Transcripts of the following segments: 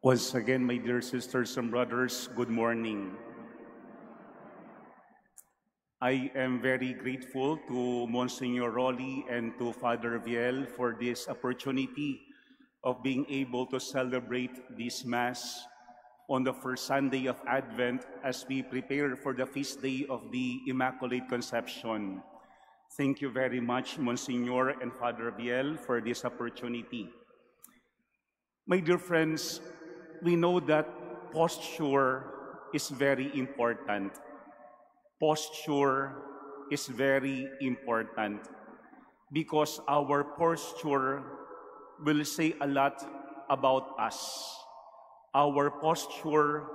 Once again, my dear sisters and brothers, good morning. I am very grateful to Monsignor Rolly and to Father Viel for this opportunity of being able to celebrate this Mass on the first Sunday of Advent as we prepare for the feast day of the Immaculate Conception. Thank you very much, Monsignor and Father Viel, for this opportunity. My dear friends, we know that posture is very important. Posture is very important because our posture will say a lot about us. Our posture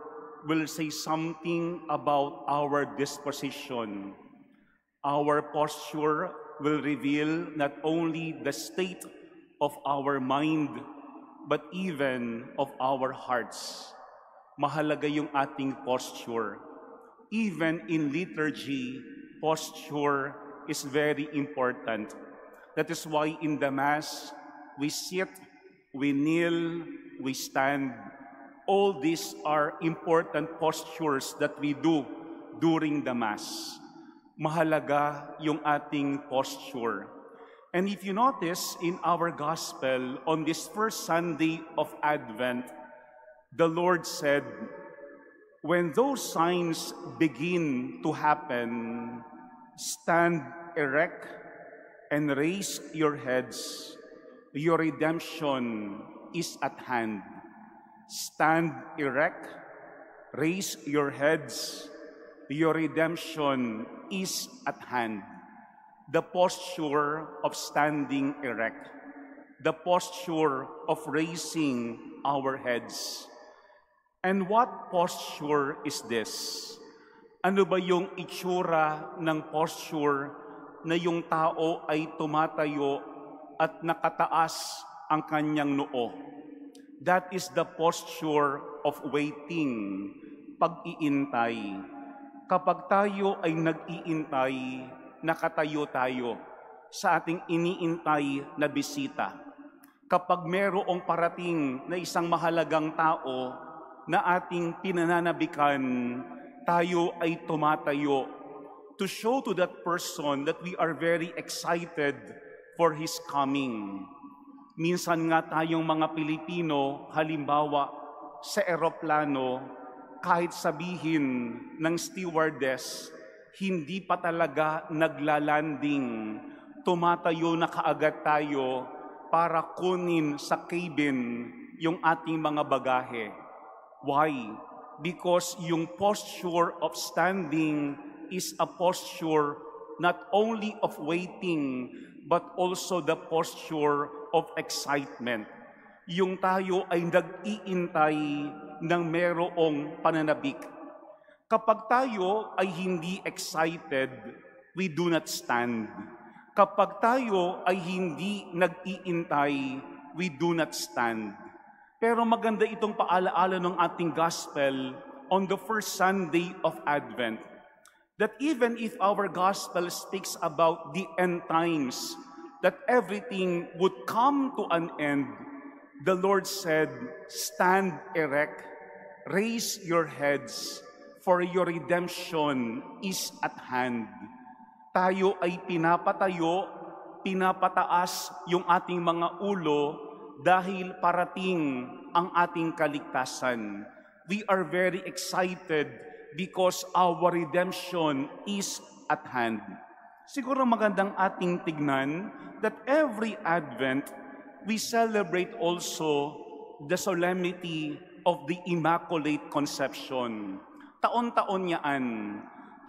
will say something about our disposition. Our posture will reveal not only the state of our mind, but even of our hearts. Mahalaga yung ating posture. Even in liturgy, posture is very important. That is why in the Mass, we sit, we kneel, we stand. All these are important postures that we do during the Mass. Mahalaga yung ating posture. And if you notice in our gospel, on this first Sunday of Advent, the Lord said, when those signs begin to happen, stand erect and raise your heads. Your redemption is at hand. Stand erect, raise your heads. Your redemption is at hand. The posture of standing erect, the posture of raising our heads. And what posture is this? Ano ba yung itsura ng posture na yung tao ay tumatayo at nakataas ang kanyang noo? That is the posture of waiting, pag-iintay. Kapag tayo ay nag-iintay, nakatayo tayo sa ating iniintay na bisita. Kapag merong parating na isang mahalagang tao na ating pinananabikan, tayo ay tumatayo to show to that person that we are very excited for his coming. Minsan nga tayong mga Pilipino, halimbawa sa eroplano, kahit sabihin ng stewardess, hindi pa talaga naglalanding, tumatayo na kaagad tayo para kunin sa cabin yung ating mga bagahe. Why? Because yung posture of standing is a posture not only of waiting, but also the posture of excitement. Yung tayo ay nag-iintay ng merong pananabik. Kapag tayo ay hindi excited, we do not stand. Kapag tayo ay hindi nag-iintay, we do not stand. Pero maganda itong paalaala ng ating gospel on the first Sunday of Advent, that even if our gospel speaks about the end times, that everything would come to an end, the Lord said, stand erect, raise your heads, for your redemption is at hand. Tayo ay pinapatayo, pinapataas yung ating mga ulo dahil parating ang ating kaligtasan. We are very excited because our redemption is at hand. Siguro magandang ating tignan that every Advent, we celebrate also the solemnity of the Immaculate Conception. Taon-taon yaan,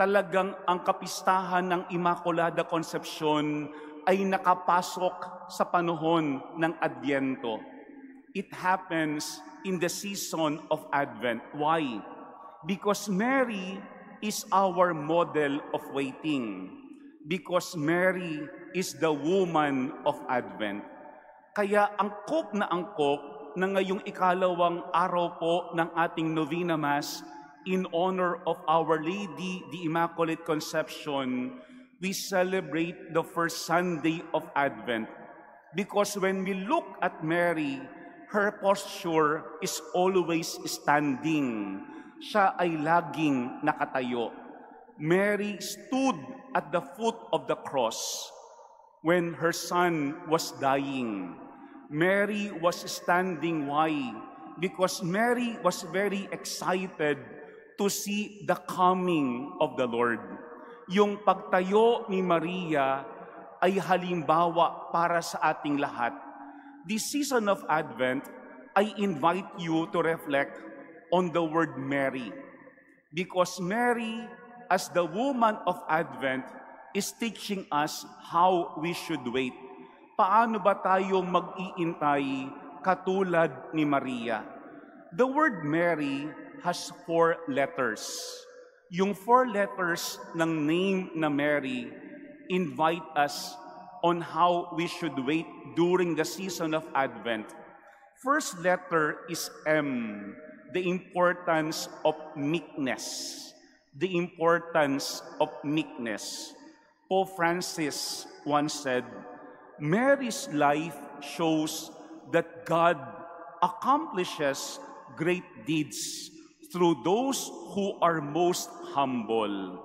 talagang ang kapistahan ng Immaculada Concepcion ay nakapasok sa panahon ng Adbyento. It happens in the season of Advent. Why? Because Mary is our model of waiting. Because Mary is the woman of Advent. Kaya angkop na ngayong ikalawang araw po ng ating Novena Mass, in honor of Our Lady, the Immaculate Conception, we celebrate the first Sunday of Advent. Because when we look at Mary, her posture is always standing. Siya ay laging nakatayo. Mary stood at the foot of the cross when her son was dying. Mary was standing. Why? Because Mary was very excited to see the coming of the Lord. Yung pagtayo ni Maria ay halimbawa para sa ating lahat. This season of Advent, I invite you to reflect on the word Mary. Because Mary, as the woman of Advent, is teaching us how we should wait. Paano ba tayo mag-iintay katulad ni Maria? The word Mary has 4 letters. Yung 4 letters ng name na Mary invite us on how we should wait during the season of Advent. First letter is M, the importance of meekness. The importance of meekness. Pope Francis once said, Mary's life shows that God accomplishes great deeds through those who are most humble.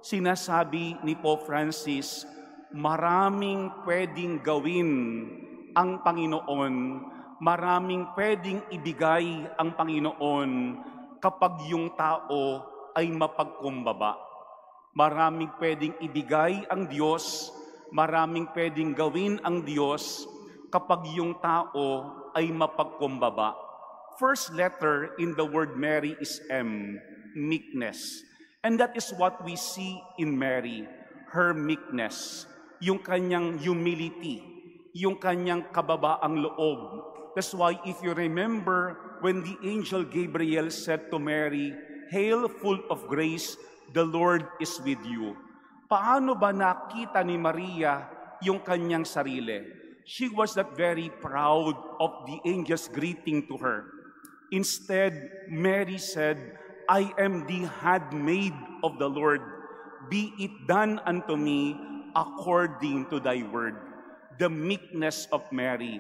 Sinasabi ni Pope Francis, maraming pwedeng gawin ang Panginoon, maraming pwedeng ibigay ang Panginoon kapag yung tao ay mapagkumbaba. Maraming pwedeng ibigay ang Diyos, maraming pwedeng gawin ang Diyos kapag yung tao ay mapagkumbaba. First letter in the word Mary is M, meekness. And that is what we see in Mary, her meekness, yung kanyang humility, yung kanyang kababaang loob. That's why if you remember when the angel Gabriel said to Mary, Hail, full of grace, the Lord is with you. Paano ba nakita ni Maria yung kanyang sarili? She was not very proud of the angel's greeting to her. Instead, Mary said, I am the handmaid of the Lord. Be it done unto me according to thy word. The meekness of Mary.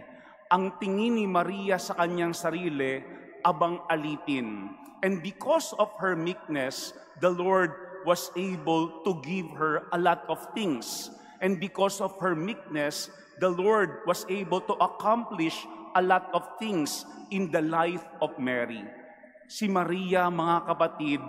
Ang tingin ni Maria sa kanyang sarili, abang alipin. And because of her meekness, the Lord was able to give her a lot of things. And because of her meekness, the Lord was able to accomplish a lot of things in the life of Mary. Si Maria, mga kapatid,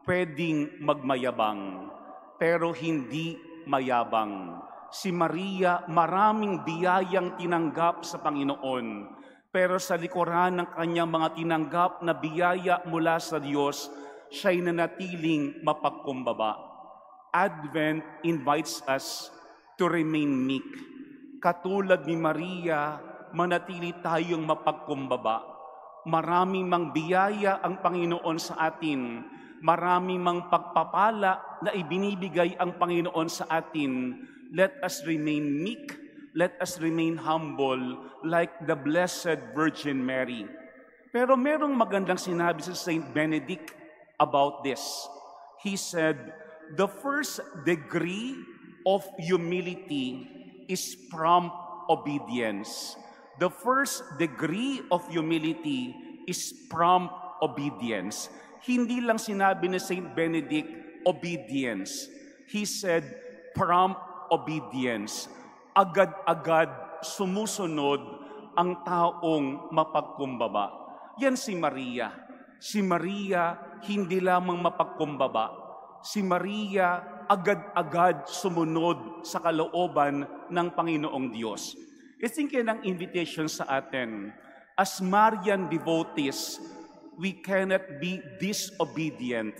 pwedeng magmayabang, pero hindi mayabang. Si Maria, maraming biyayang tinanggap sa Panginoon, pero sa likuran ng kanyang mga tinanggap na biyaya mula sa Diyos, siya'y nanatiling mapagkumbaba. Advent invites us to remain meek. Katulad ni Maria, manatili tayong mapagkumbaba. Maraming mang biyaya ang Panginoon sa atin. Maraming mang pagpapala na ibinibigay ang Panginoon sa atin. Let us remain meek. Let us remain humble like the Blessed Virgin Mary. Pero merong magandang sinabi sa Saint Benedict about this. He said, the first degree of humility is prompt obedience. The first degree of humility is prompt obedience. Hindi lang sinabi ni Saint Benedict, obedience. He said, prompt obedience. Agad-agad sumusunod ang taong mapagkumbaba. Yan si Maria. Si Maria hindi lamang mapagkumbaba. Si Maria agad-agad sumunod sa kalooban ng Panginoong Diyos. I think yan ang invitation sa atin. As Marian devotees, we cannot be disobedient.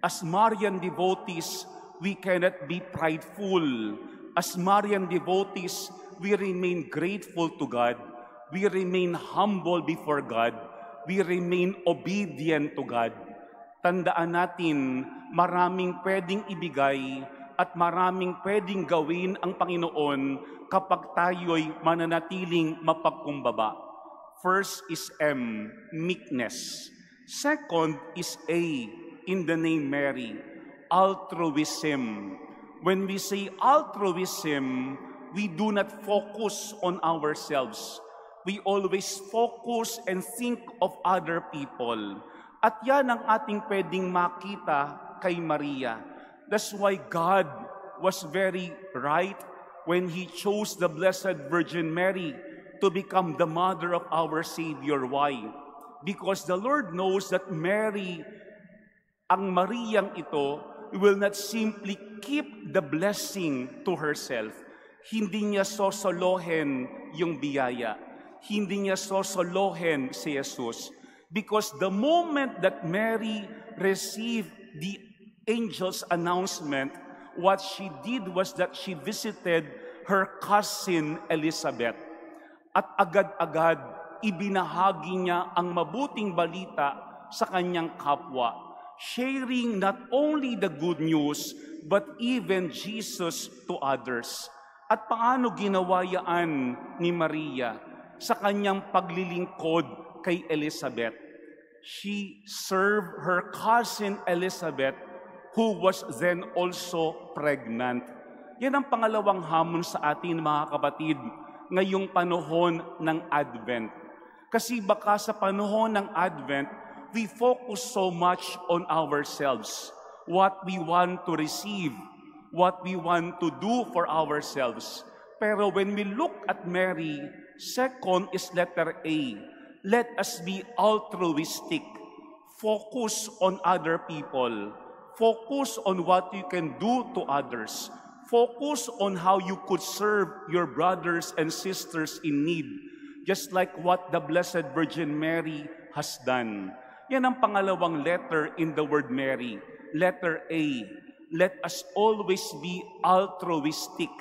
As Marian devotees, we cannot be prideful. As Marian devotees, we remain grateful to God. We remain humble before God. We remain obedient to God. Tandaan natin, maraming pwedeng ibigay at maraming pwedeng gawin ang Panginoon kapag tayo'y mananatiling mapagkumbaba. First is M, meekness. Second is A, in the name Mary, altruism. When we say altruism, we do not focus on ourselves. we always focus and think of other people. At yan ang ating pwedeng makita kay Maria. That's why God was very right when He chose the Blessed Virgin Mary to become the mother of our Savior. Why? Because the Lord knows that Mary, ang Mariang ito, will not simply keep the blessing to herself. Hindi niya sosolohin yung biyaya. Hindi niya sosolohin si Jesus. Because the moment that Mary received the angel's announcement, what she did was that she visited her cousin Elizabeth. At agad-agad, ibinahagi niya ang mabuting balita sa kanyang kapwa, sharing not only the good news, but even Jesus to others. At paano ginawa yan ni Maria sa kanyang paglilingkod kay Elizabeth? She served her cousin Elizabeth, who was then also pregnant. Yan ang pangalawang hamon sa atin, mga kapatid, ngayong panahon ng Advent. Kasi baka sa panahon ng Advent, we focus so much on ourselves, what we want to receive, what we want to do for ourselves. Pero when we look at Mary, second is letter A. Let us be altruistic. Focus on other people. Focus on what you can do to others. Focus on how you could serve your brothers and sisters in need, just like what the Blessed Virgin Mary has done. Yan ang pangalawang letter in the word Mary. Letter A. Let us always be altruistic.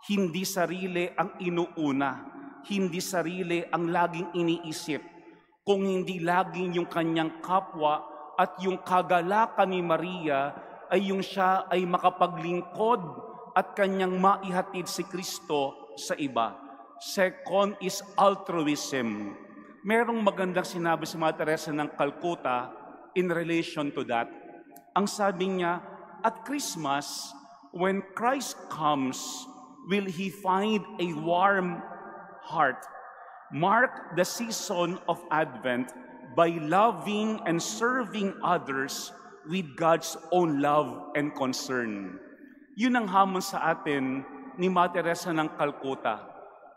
Hindi sarili ang inuuna. Hindi sarili ang laging iniisip. Kung hindi laging yung kanyang kapwa at yung kagalakan ni Maria ay yung siya ay makapaglingkod at kanyang maihatid si Kristo sa iba. Second is altruism. Merong magandang sinabi si Mother Teresa ng Calcutta in relation to that. Ang sabi niya, at Christmas, when Christ comes, will He find a warm heart? Mark the season of Advent by loving and serving others with God's own love and concern. Yun ang hamon sa atin ni Mother Teresa ng Calcutta.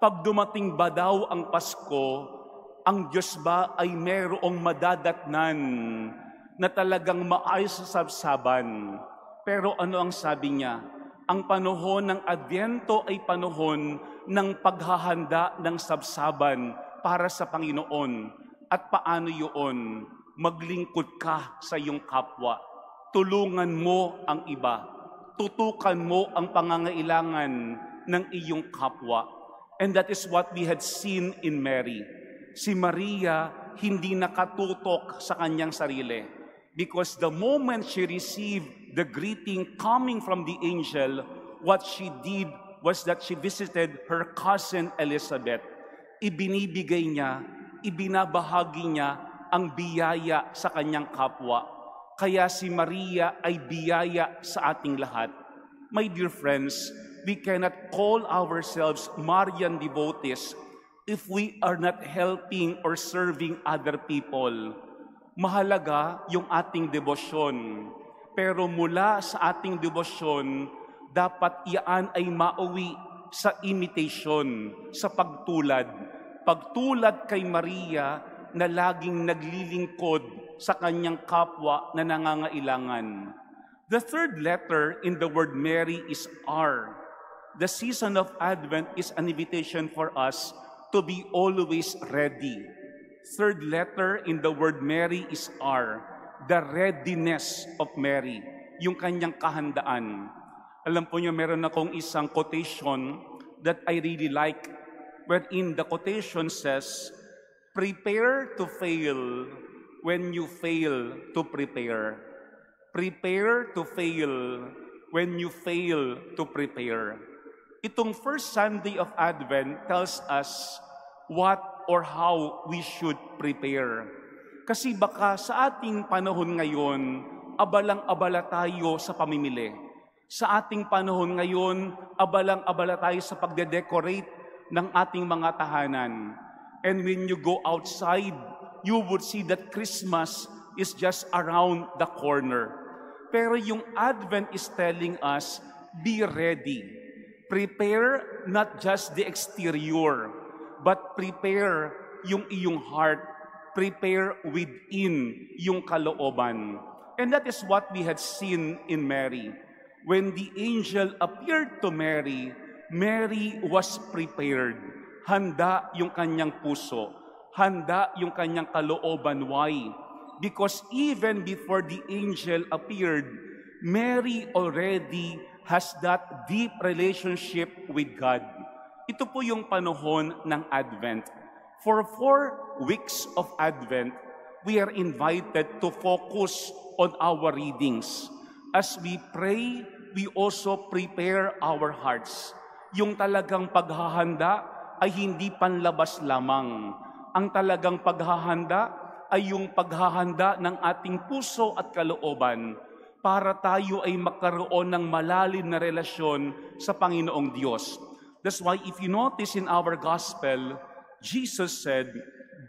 Pag dumating ba daw ang Pasko, ang Diyos ba ay merong madadatnan na talagang maayos sa sabsaban? Pero ano ang sabi niya? Ang panahon ng Adbyento ay panahon ng paghahanda ng sabsaban para sa Panginoon. At paano yun? Maglingkod ka sa iyong kapwa. Tulungan mo ang iba. Tutukan mo ang pangangailangan ng iyong kapwa. And that is what we had seen in Mary. Si Maria hindi nakatutok sa kanyang sarili. Because the moment she received the greeting coming from the angel, what she did was that she visited her cousin Elizabeth. Ibinibigay niya, ibinabahagi niya ang biyaya sa kanyang kapwa. Kaya si Maria ay biyaya sa ating lahat. My dear friends, we cannot call ourselves Marian devotees if we are not helping or serving other people. Mahalaga yung ating debosyon. Pero mula sa ating debosyon, dapat iyan ay mauwi sa imitation, sa pagtulad. Pagtulad kay Maria na laging naglilingkod sa kanyang kapwa na nangangailangan. The third letter in the word Mary is R. The season of Advent is an invitation for us to be always ready. Third letter in the word Mary is R. The readiness of Mary. Yung kanyang kahandaan. Alam po niyo, meron akong isang quotation that I really like, wherein the quotation says, prepare to fail when you fail to prepare. Prepare to fail when you fail to prepare. Itong first Sunday of Advent tells us what or how we should prepare. Kasi baka sa ating panahon ngayon, abalang-abala tayo sa pamimili. Sa ating panahon ngayon, abalang-abala tayo sa pagde-decorate ng ating mga tahanan. And when you go outside, you would see that Christmas is just around the corner. Pero yung Advent is telling us, be ready. Prepare not just the exterior, but prepare yung iyong heart. Prepare within yung kalooban. And that is what we had seen in Mary. When the angel appeared to Mary, Mary was prepared. Handa yung kanyang puso. Handa yung kanyang kalooban. Why? Because even before the angel appeared, Mary already has that deep relationship with God. Ito po yung panahon ng Advent. For 4 weeks of Advent, we are invited to focus on our readings. As we pray, we also prepare our hearts. Yung talagang paghahanda ay hindi panlabas lamang. Ang talagang paghahanda ay yung paghahanda ng ating puso at kalooban para tayo ay magkaroon ng malalim na relasyon sa Panginoong Diyos. That's why if you notice in our gospel, Jesus said,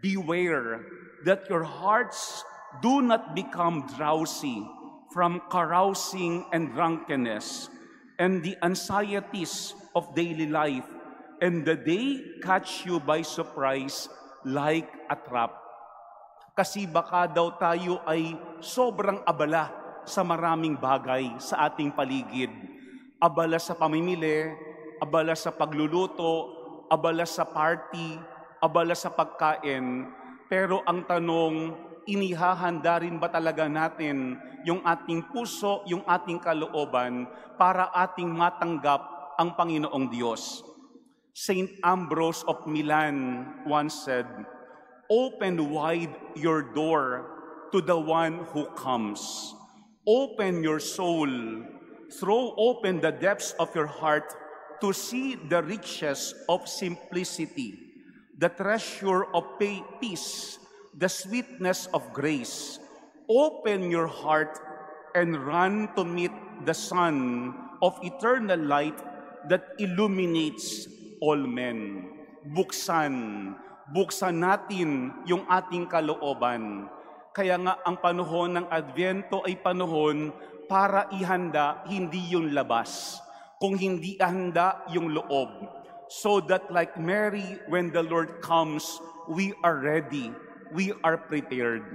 beware that your hearts do not become drowsy from carousing and drunkenness and the anxieties of daily life, and the day catch you by surprise like a trap. Kasi baka daw tayo ay sobrang abala sa maraming bagay sa ating paligid. Abala sa pamimili, abala sa pagluluto, abala sa party, abala sa pagkain. Pero ang tanong, inihahanda rin ba talaga natin yung ating puso, yung ating kalooban para ating matanggap ang Panginoong Diyos? Saint Ambrose of Milan once said, open wide your door to the one who comes. Open your soul. Throw open the depths of your heart to see the riches of simplicity, the treasure of peace, the sweetness of grace. Open your heart and run to meet the sun of eternal light that illuminates all men. Buksan natin yung ating kalooban. Kaya nga ang panahon ng Adbyento ay panahon para ihanda hindi yung labas, kung hindi ihanda yung loob. So that like Mary, when the Lord comes, we are ready, we are prepared.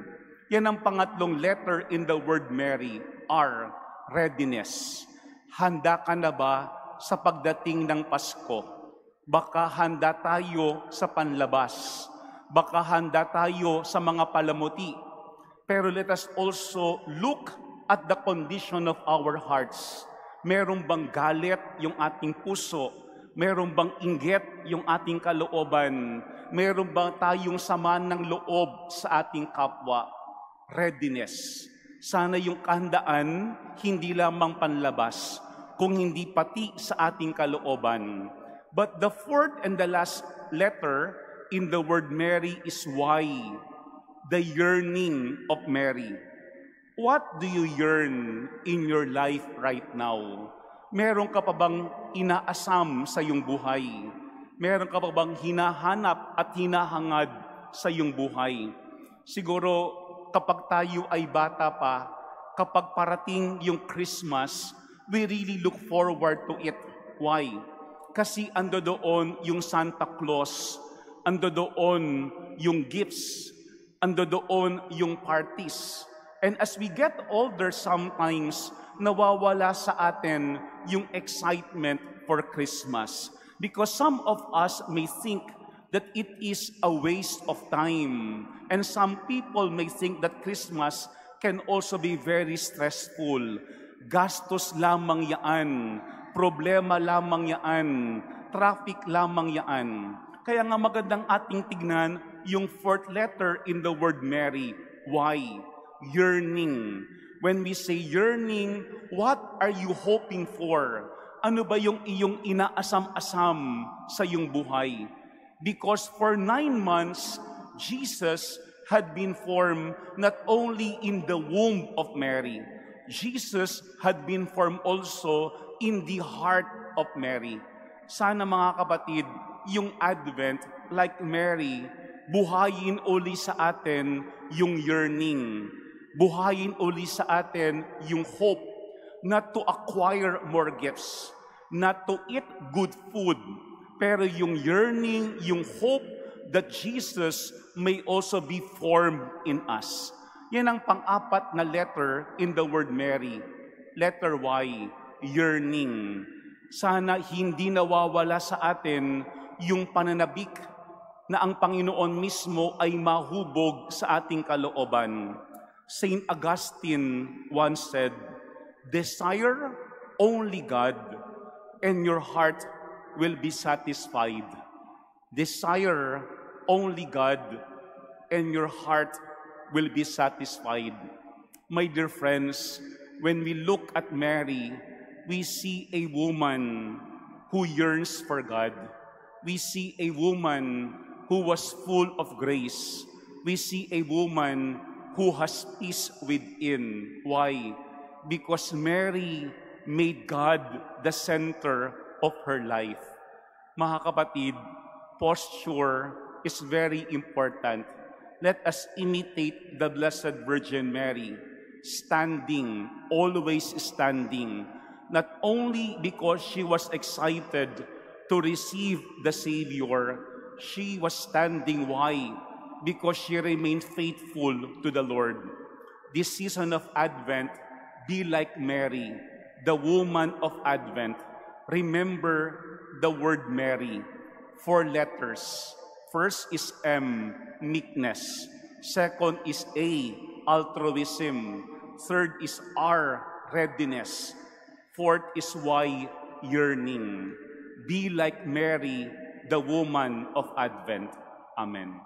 Yan ang pangatlong letter in the word Mary, R, readiness. Handa ka na ba sa pagdating ng Pasko? Baka handa tayo sa panlabas. Baka handa tayo sa mga palamuti. Pero let us also look at the condition of our hearts. Meron bang galit yung ating puso? Meron bang inggit yung ating kalooban? Meron bang tayong sama ng loob sa ating kapwa? Readiness. Sana yung kahandaan, hindi lamang panlabas, kung hindi pati sa ating kalooban. But the fourth and the last letter in the word Mary is Y, the yearning of Mary. What do you yearn in your life right now? Meron ka pa bang inaasam sa iyong buhay? Meron ka pa bang hinahanap at hinahangad sa iyong buhay? Siguro kapag tayo ay bata pa, kapag parating yung Christmas, we really look forward to it. Why? Kasi ando doon yung Santa Claus, ando doon yung gifts, ando doon yung parties. And as we get older, sometimes nawawala sa atin yung excitement for Christmas. Because some of us may think that it is a waste of time. And some people may think that Christmas can also be very stressful. Gastos lamang yaan, problema lamang yaan, traffic lamang yaan. Kaya nga magandang ating tignan yung fourth letter in the word Mary. Why? Yearning. When we say yearning, what are you hoping for? Ano ba yung iyong inaasam-asam sa iyong buhay? Because for 9 months, Jesus had been formed not only in the womb of Mary. Jesus had been formed also in the heart of Mary. Sana mga kapatid, yung Advent, like Mary, buhayin uli sa atin yung yearning. Buhayin uli sa atin yung hope not to acquire more gifts, not to eat good food, pero yung yearning, yung hope that Jesus may also be formed in us. Yan ang pang-apat na letter in the word Mary. Letter Y, yearning. Sana hindi nawawala sa atin yung pananabik na ang Panginoon mismo ay mahubog sa ating kalooban. Saint Augustine once said, "Desire only God, and your heart will be satisfied." Desire only God, and your heart will be satisfied. My dear friends, when we look at Mary, we see a woman who yearns for God. We see a woman who was full of grace. We see a woman who has peace within. Why? Because Mary made God the center of her life. Mga kapatid, posture is very important. Let us imitate the Blessed Virgin Mary, standing, always standing, not only because she was excited to receive the Savior, she was standing. Why? Because she remained faithful to the Lord. This season of Advent, be like Mary, the woman of Advent. Remember the word Mary. 4 letters. First is M, meekness. Second is A, altruism. Third is R, readiness. Fourth is Y, yearning. Be like Mary, the woman of Advent. Amen.